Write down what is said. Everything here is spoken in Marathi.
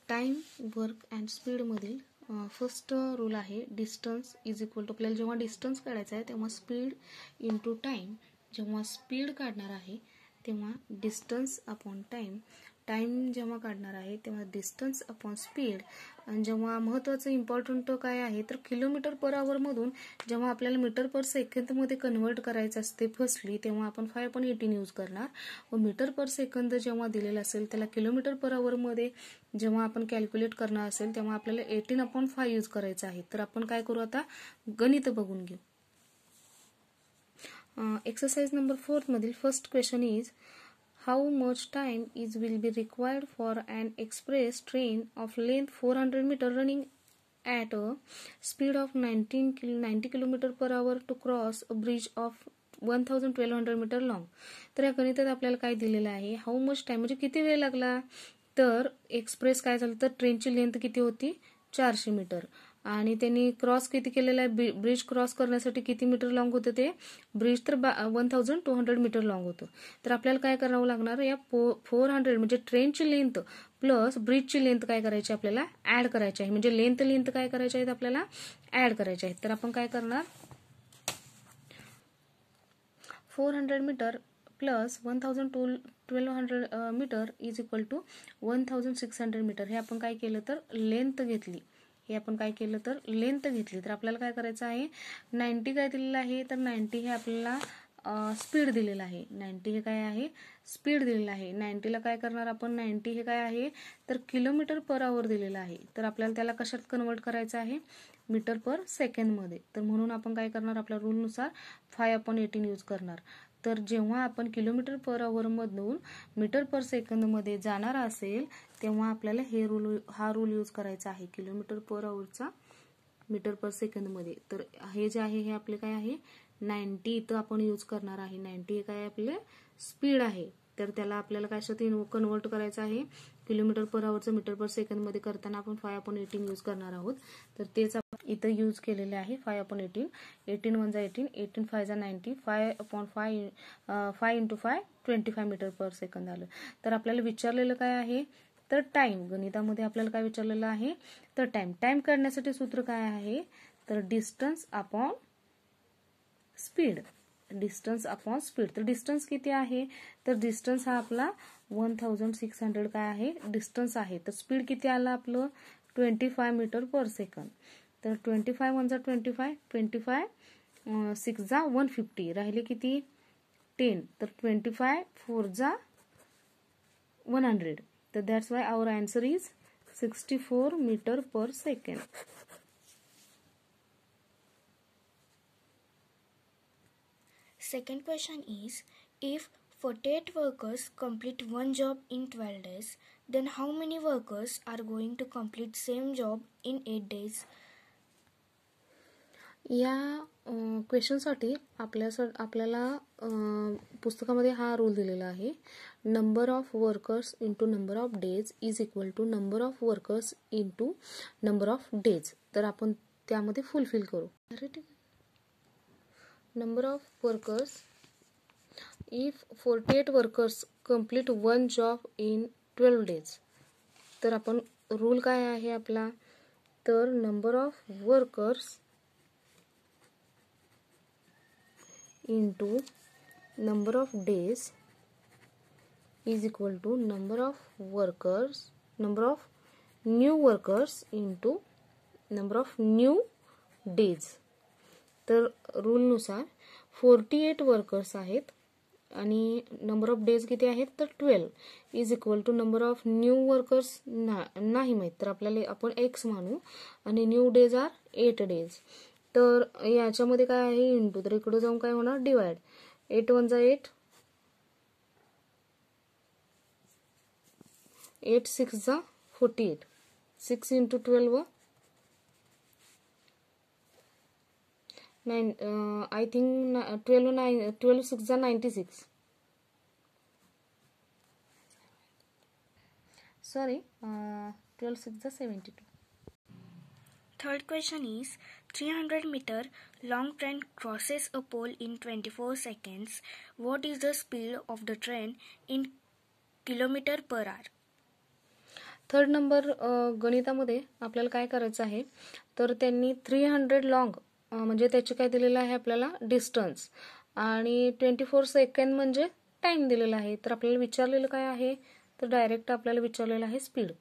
टाइम वर्क अँड स्पीडमधील फर्स्ट रूल आहे डिस्टन्स इज इक्वल टू, आपल्याला जेव्हा डिस्टन्स काढायचं आहे तेव्हा स्पीड इंटू टाइम, जेव्हा स्पीड काढणार आहे तेव्हा डिस्टन्स अपॉन टाइम, टाइम जेव्हा काढणार आहे तेव्हा डिस्टन्स अपॉन स्पीड, आणि जेव्हा महत्त्वाचं इम्पॉर्टंट काय आहे तर किलोमीटर पर आवरमधून जेव्हा आपल्याला मीटर पर सेकंदमध्ये कन्वर्ट करायचं असते फर्स्टली तेव्हा आपण 5/18 यूज करणार, व मीटर पर सेकंद जेव्हा दिलेलं असेल त्याला किलोमीटर पर आवरमध्ये जेव्हा आपण कॅल्क्युलेट करणार असेल तेव्हा आपल्याला 18/5 यूज करायचं आहे. तर आपण काय करू आता गणित बघून घेऊ. एक्सरसाइज नंबर 4 मधील first question is how much time will be required for an express train of length 400 meter running at a speed of 90 km per hour to cross a bridge of 1200 meter long. तर या गणितात आपल्याला काय दिलेलं आहे, हाऊ मच टाइम म्हणजे किती वेळ लागला, तर एक्सप्रेस काय झालं तर ट्रेनची लेंथ किती होती 400 मीटर, आणि त्यांनी क्रॉस किती केलेला आहे, ब्रिज क्रॉस करण्यासाठी किती मीटर लॉंग होतं ते ब्रिज, तर 1200 मीटर लॉंग होतं. तर आपल्याला काय करावं लागणार, या 400 म्हणजे ट्रेनची लेंथ प्लस ब्रिजची लेंथ काय करायची आपल्याला ऍड करायची आहे, म्हणजे लेंथ काय करायची आहेत आपल्याला ऍड करायची आहेत. तर आपण काय करणार 400 meter plus 1200 meter is equal to 1600 meter, हे आपण काय केलं तर लेंथ घेतली, हे आपण काय केलं तर लेंथ घेतली. तर आपल्याला काय करायचं आहे 90 काय दिलेलं आहे तर 90 हे आपल्याला स्पीड दिलेलं आहे, 90 हे काय आहे स्पीड दिलेलं आहे. 90 ला काय करणार आपण 90 हे काय आहे तर किलोमीटर पर आवर दिलेलं आहे, तर आपल्याला त्याला कशात कन्वर्ट करायचं आहे मीटर पर सेकंड मध्ये. तर म्हणून आपण काय करणार आपल्या रूलनुसार 5/18 यूज करणार. तर जेव्हा आपण किलोमीटर पर आवर मधून मीटर पर सेकंद मध्ये जाणार असेल तेव्हा आपल्याला हा रूल यूज करायचा आहे किलोमीटर पर आवरचा मीटर पर सेकंद मध्ये. तर हे जे आहे हे आपले काय आहे 90 इथं आपण यूज करणार आहे, 90 हे काय आपले स्पीड आहे, तर त्याला आपल्याला काय कन्वर्ट करायचं आहे किलोमीटर पर आवरचं मीटर पर सेकंद मध्ये करताना आपण 5/18 यूज करणार आहोत. तर तेच आपण इथं यूज केलेले आहे 5/18, 18 1 जा 18, 18 5 जा 90, 5/5 5 × 5 25 मीटर पर सेकंद आलं. तर आपल्याला विचारलेलं काय आहे तर टाइम, गणितामध्ये आपल्याला काय विचारलेलं आहे तर टाइम काढण्यासाठी सूत्र काय आहे तर distance upon speed, distance upon speed. तर डिस्टन्स किती आहे तर डिस्टन्स हा आपला 1600 काय आहे डिस्टन्स आहे, तर स्पीड किती आला आपलं 25 मीटर पर सेकंद. तर 25 1 जा 25, 25 6 जा 150, राहिले किती 10, तर 25 4 जा 100. तर that's why our answer is 64 meter per second. Second question is, if 48 workers complete one job in 12 days, then how many workers are going to complete same job in 8 days? या क्वेश्चनसाठी आपल्याला पुस्तकामध्ये हा रूल दिलेला आहे, number of workers into number of days is equal to number of workers into number of days. तर आपण त्यामध्ये फुलफिल करू. Number of workers, if 48 workers complete one job in 12 days, तर आपण रूल काय आहे आपला तर number of workers into number of days is equal to number of new workers into number of new days. तर रूलनुसार 48 वर्कर्स आहेत आणि नंबर ऑफ डेज किती आहेत तर 12 is equal to number of new workers नाही माहीत, तर आपल्याला आपण एक्स मानू, आणि न्यू डेज आर 8 डेज. तर याच्यामध्ये काय आहे इंटू, तर इकडे जाऊन काय होणार डिवाइड, 8 1 जा 8, 8 6 जा 48, 6 इंटू 12 9, I think 12 6 जा 96, sorry 12 6 जा 72. Third question is, 300 meter long train crosses a pole in 24 seconds. What is the speed of the train in kilometer per hour? Third number गणितामध्ये आपल्याला काय करायचं आहे, तर त्यांनी 300 लॉंग म्हणजे त्याचे काय दिलेलं आहे आपल्याला डिस्टन्स, आणि 24 सेकंड म्हणजे टाइम दिलेला आहे. तर आपल्याला विचारलेलं काय आहे, तर डायरेक्ट आपल्याला विचारलेलं आहे स्पीड.